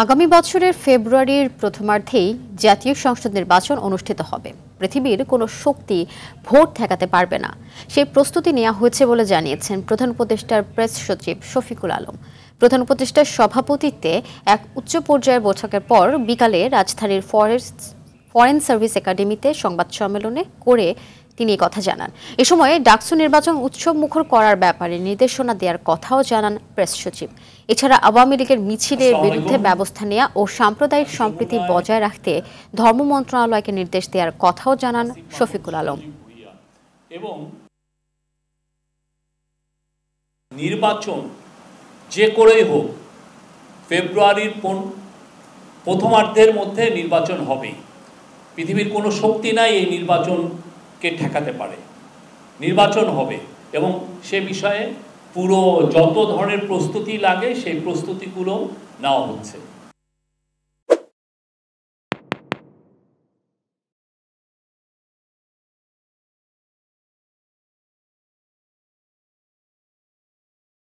আগামী বছরের ফেব্রুয়ারির প্রথমার্ধেই জাতীয় সংসদ নির্বাচন অনুষ্ঠিত হবে। পৃথিবীর কোনো শক্তি ভোট ঠেকাতে পারবে না, সেই প্রস্তুতি নেওয়া হয়েছে বলে জানিয়েছেন প্রধান উপদেষ্টার প্রেস সচিব শফিকুল আলম। প্রধান উপদেষ্টার সভাপতিত্বে এক উচ্চ পর্যায়ের বৈঠকের পর বিকালে রাজধানীর ফরেন সার্ভিস একাডেমিতে সংবাদ সম্মেলনে করে তিনি কথা জানান। এ সময় ডাকসু নির্বাচন উৎসব মুখর করার ব্যাপারে নির্দেশনা দেওয়ার কথাও জানান প্রেস সচিব। এছাড়া আওয়ামী লীগের মিছিলের বিরুদ্ধে ব্যবস্থা নেওয়া ও সাম্প্রদায়িক সম্প্রীতি বজায় রাখতে ধর্ম মন্ত্রণালয়কে নির্দেশ দেওয়ার কথাও জানান শফিকুল আলম। এবং নির্বাচন যে করেই হোক ফেব্রুয়ারির প্রথমার্ধের মধ্যে নির্বাচন হবে। পৃথিবীর কোনো শক্তি নাই এই নির্বাচনকে ঠেকাতে পারে। নির্বাচন হবে এবং সে বিষয়ে পুরো যত ধরনের প্রস্তুতি লাগে সেই প্রস্তুতিগুলো নেওয়া হচ্ছে।